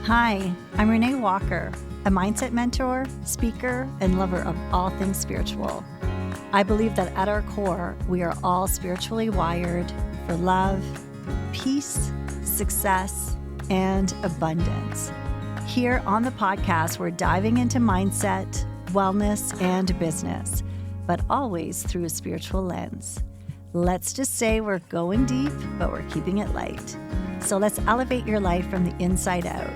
Hi, I'm Renée Walker, a mindset mentor, speaker, and lover of all things spiritual. I believe that at our core, we are all spiritually wired for love, peace, success, and abundance. Here on the podcast, we're diving into mindset, wellness, and business, but always through a spiritual lens. Let's just say we're going deep, but we're keeping it light. So let's elevate your life from the inside out,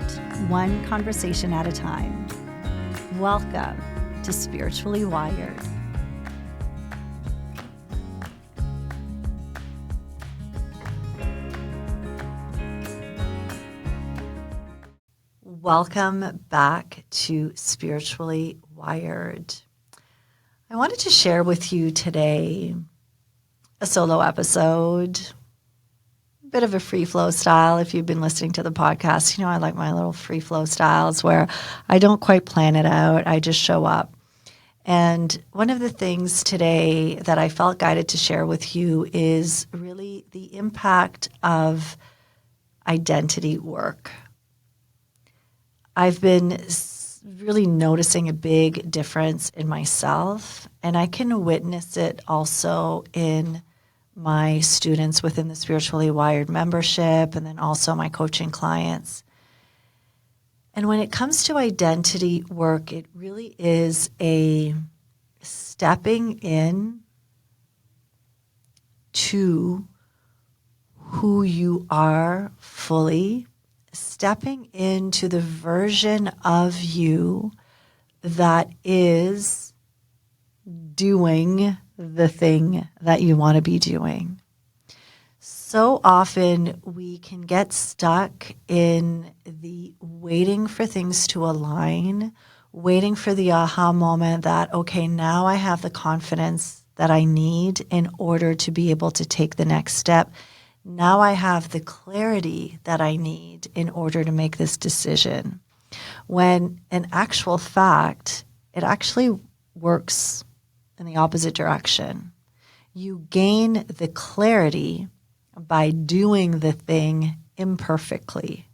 one conversation at a time. Welcome to Spiritually Wired. Welcome back to Spiritually Wired. I wanted to share with you today a solo episode, bit of a free flow style. If you've been listening to the podcast, you know I like my little free flow styles where I don't quite plan it out. I just show up. And one of the things today that I felt guided to share with you is really the impact of identity work. I've been really noticing a big difference in myself, and I can witness it also in my students within the Spiritually Wired membership, and then also my coaching clients. And when it comes to identity work, it really is a stepping in to who you are fully, stepping into the version of you that is doing the thing that you want to be doing. So often we can get stuck in the waiting for things to align, waiting for the aha moment that, okay, now I have the confidence that I need in order to be able to take the next step. Now I have the clarity that I need in order to make this decision. When in actual fact, it actually works in the opposite direction. You gain the clarity by doing the thing imperfectly,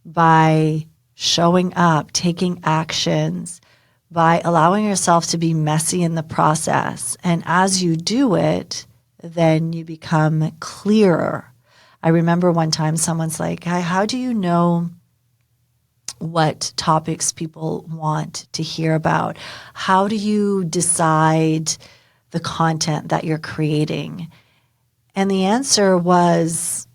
by showing up, taking actions, by allowing yourself to be messy in the process. And as you do it, then you become clearer. I remember one time someone's like, how do you know what topics people want to hear about? How do you decide the content that you're creating? And the answer was,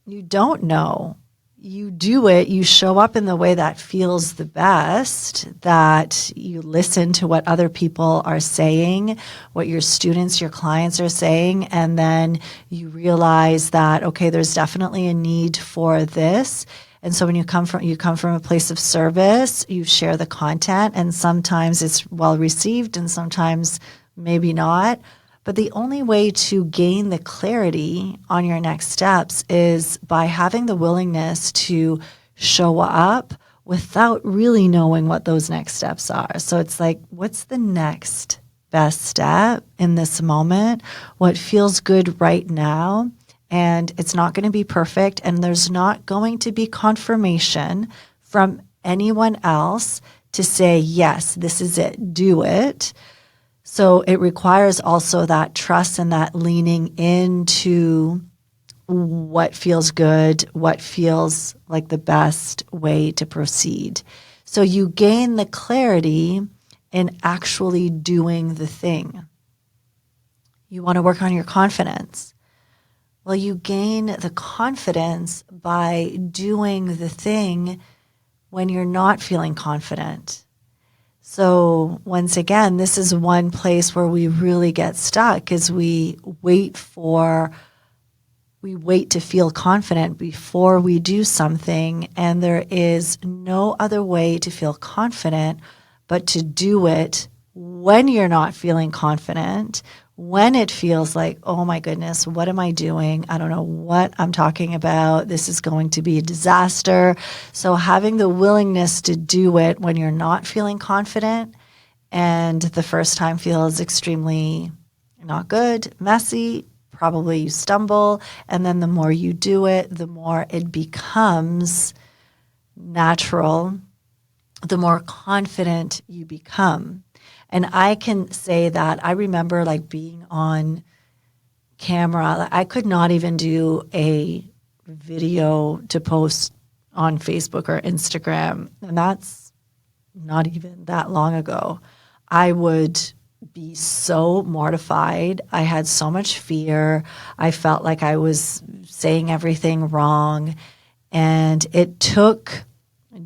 you don't know. You do it, you show up in the way that feels the best, that you listen to what other people are saying, what your students, your clients are saying, and then you realize that, okay, there's definitely a need for this. And so when you come from a place of service, you share the content, and sometimes it's well received and sometimes maybe not. But the only way to gain the clarity on your next steps is by having the willingness to show up without really knowing what those next steps are. So it's like, what's the next best step in this moment? What feels good right now? And it's not going to be perfect, and there's not going to be confirmation from anyone else to say, yes, this is it, do it. So it requires also that trust and that leaning into what feels good, what feels like the best way to proceed. So you gain the clarity in actually doing the thing. You want to work on your confidence. Well, you gain the confidence by doing the thing when you're not feeling confident. So once again, this is one place where we really get stuck, is we wait to feel confident before we do something, and there is no other way to feel confident but to do it when you're not feeling confident, when it feels like, oh my goodness, what am I doing? I don't know what I'm talking about. This is going to be a disaster. So having the willingness to do it when you're not feeling confident, and the first time feels extremely not good, messy, probably you stumble, and then the more you do it, the more it becomes natural, the more confident you become. And I can say that I remember like being on camera. I could not even do a video to post on Facebook or Instagram. And that's not even that long ago. I would be so mortified. I had so much fear. I felt like I was saying everything wrong. And it took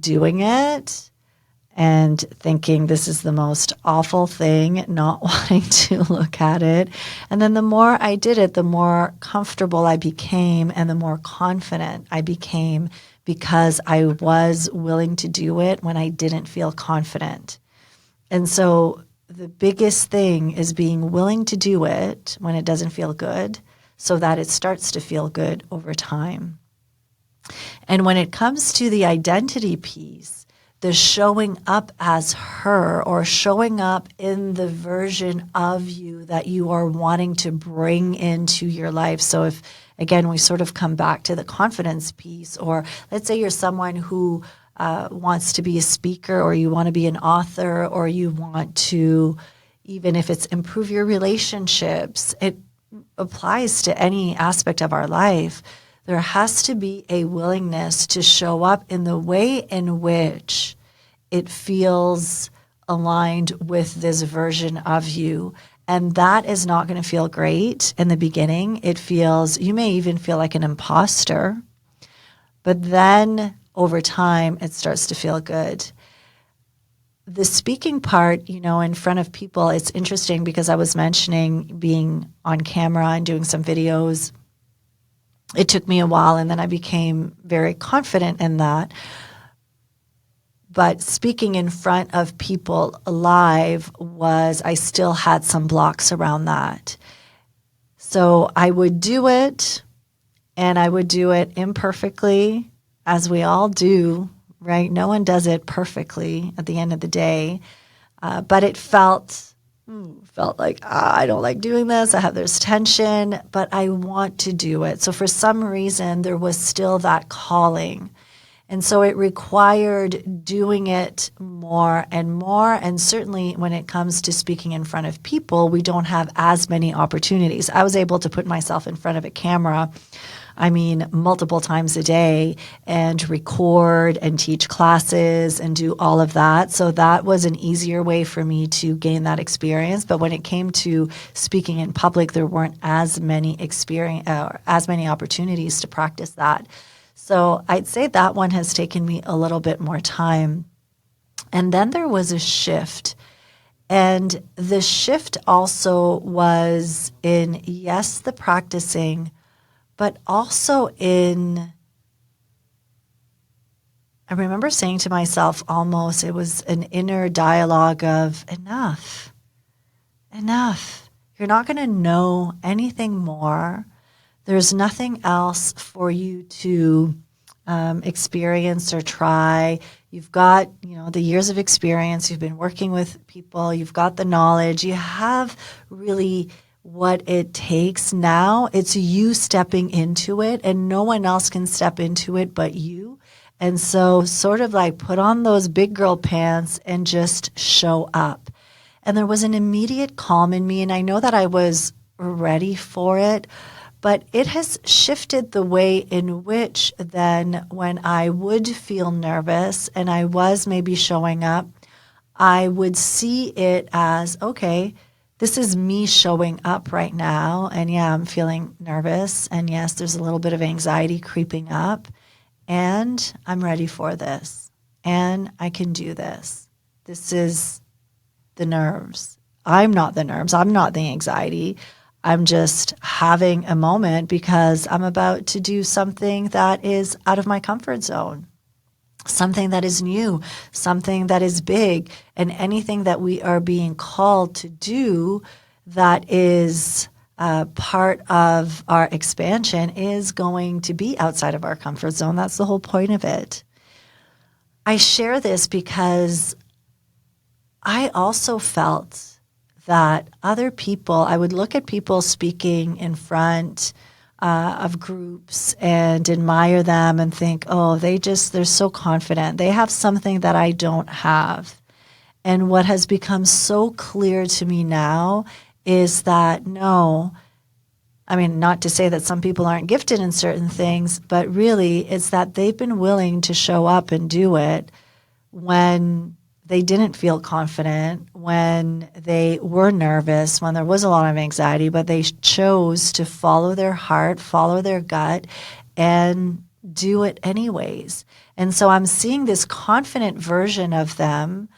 doing it and thinking this is the most awful thing, not wanting to look at it. And then the more I did it, the more comfortable I became and the more confident I became because I was willing to do it when I didn't feel confident. And so the biggest thing is being willing to do it when it doesn't feel good so that it starts to feel good over time. And when it comes to the identity piece, the showing up as her or showing up in the version of you that you are wanting to bring into your life. So if, again, we sort of come back to the confidence piece, or let's say you're someone who wants to be a speaker, or you want to be an author, or you want to, even if it's improve your relationships, it applies to any aspect of our life. There has to be a willingness to show up in the way in which it feels aligned with this version of you. And that is not going to feel great in the beginning. It feels, you may even feel like an imposter, but then over time, it starts to feel good. The speaking part, in front of people, it's interesting because I was mentioning being on camera and doing some videos. It took me a while, and then I became very confident in that. But speaking in front of people live I still had some blocks around that. So I would do it, and I would do it imperfectly, as we all do, right? No one does it perfectly at the end of the day. But it felt like, I don't like doing this. I have this tension, but I want to do it. So for some reason, there was still that calling. And so it required doing it more and more. And certainly when it comes to speaking in front of people, we don't have as many opportunities. I was able to put myself in front of a camera, multiple times a day, and record and teach classes and do all of that. So that was an easier way for me to gain that experience. But when it came to speaking in public, there weren't as many opportunities to practice that. So I'd say that one has taken me a little bit more time. And then there was a shift. And the shift also was in, yes, the practicing, but also in, I remember saying to myself almost, it was an inner dialogue of enough. You're not going to know anything more. There's nothing else for you to experience or try. You've got, the years of experience. You've been working with people. You've got the knowledge. You have really what it takes now. It's you stepping into it, and no one else can step into it but you. And so sort of like put on those big girl pants and just show up. And there was an immediate calm in me, and I know that I was ready for it. But it has shifted the way in which then when I would feel nervous and I was maybe showing up, I would see it as, okay, this is me showing up right now. And yeah, I'm feeling nervous. And yes, there's a little bit of anxiety creeping up. And I'm ready for this. And I can do this. This is the nerves. I'm not the nerves. I'm not the anxiety. I'm just having a moment because I'm about to do something that is out of my comfort zone, something that is new, something that is big, and anything that we are being called to do that is part of our expansion is going to be outside of our comfort zone. That's the whole point of it. I share this because I also felt that other people, I would look at people speaking in front of groups and admire them and think, oh, they're so confident. They have something that I don't have. And what has become so clear to me now is that no, I mean, not to say that some people aren't gifted in certain things, but really it's that they've been willing to show up and do it when they didn't feel confident, when they were nervous, when there was a lot of anxiety, but they chose to follow their heart, follow their gut, and do it anyways. And so I'm seeing this confident version of them,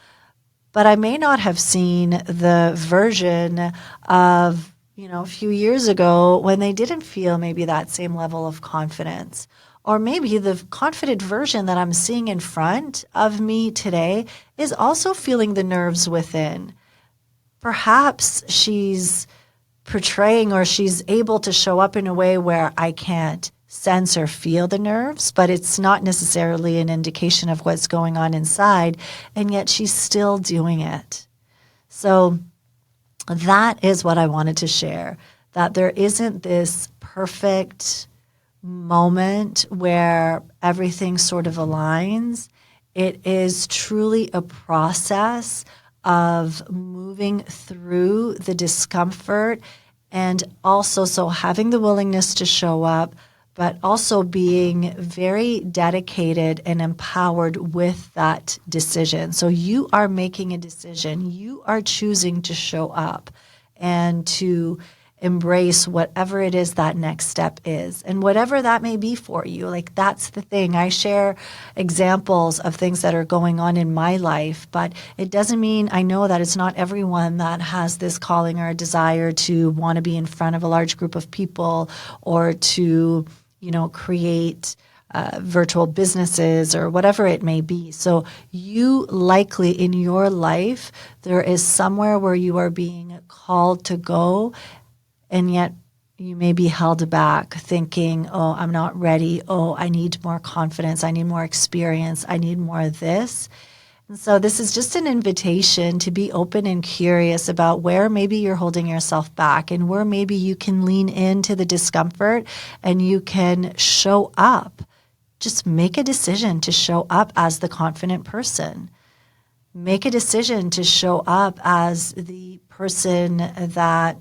but I may not have seen the version of, a few years ago when they didn't feel maybe that same level of confidence. Or maybe the confident version that I'm seeing in front of me today is also feeling the nerves within. Perhaps she's portraying or she's able to show up in a way where I can't sense or feel the nerves, but it's not necessarily an indication of what's going on inside, and yet she's still doing it. So that is what I wanted to share, that there isn't this perfect moment where everything sort of aligns. It is truly a process of moving through the discomfort, and also so having the willingness to show up, but also being very dedicated and empowered with that decision. So you are making a decision. You are choosing to show up and to embrace whatever it is that next step is, and whatever that may be for you. Like, that's the thing. I share examples of things that are going on in my life, but it doesn't mean, I know that it's not everyone that has this calling or a desire to want to be in front of a large group of people or to, create virtual businesses or whatever it may be. So you likely in your life, there is somewhere where you are being called to go, and yet you may be held back thinking, oh, I'm not ready. Oh, I need more confidence. I need more experience. I need more of this. And so this is just an invitation to be open and curious about where maybe you're holding yourself back and where maybe you can lean into the discomfort and you can show up. Just make a decision to show up as the confident person. Make a decision to show up as the person that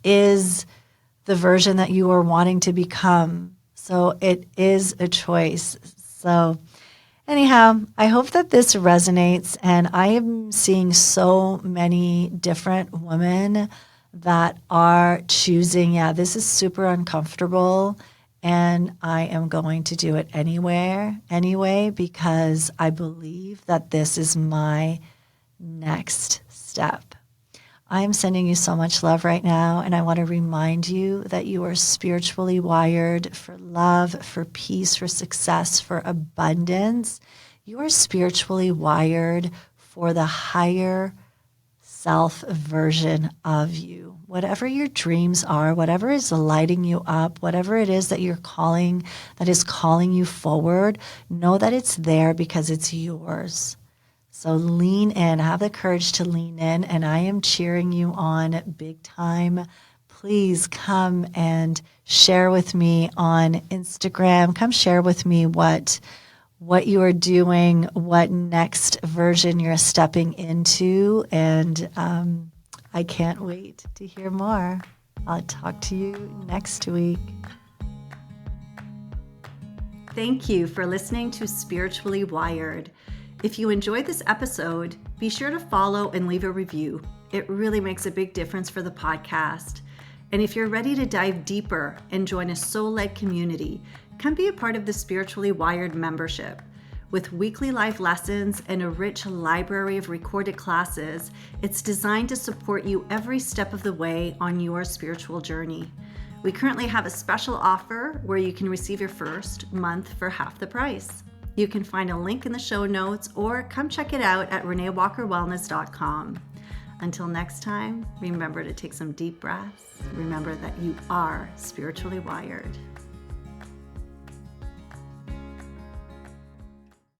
is the version that you are wanting to become. So it is a choice. So anyhow, I hope that this resonates, and I am seeing so many different women that are choosing, this is super uncomfortable, and I am going to do it anyway, because I believe that this is my next step. I am sending you so much love right now, and I want to remind you that you are spiritually wired for love, for peace, for success, for abundance. You are spiritually wired for the higher self version of you. Whatever your dreams are, whatever is lighting you up, whatever it is that you're calling, that is calling you forward, know that it's there because it's yours. So lean in, have the courage to lean in, and I am cheering you on big time. Please come and share with me on Instagram. Come share with me what you are doing, what next version you're stepping into, and I can't wait to hear more. I'll talk to you next week. Thank you for listening to Spiritually Wired. If you enjoyed this episode, be sure to follow and leave a review. It really makes a big difference for the podcast. And if you're ready to dive deeper and join a soul-led community, come be a part of the Spiritually Wired membership. With weekly live lessons and a rich library of recorded classes, it's designed to support you every step of the way on your spiritual journey. We currently have a special offer where you can receive your first month for half the price. You can find a link in the show notes or come check it out at reneewalkerwellness.com. Until next time, remember to take some deep breaths. Remember that you are spiritually wired.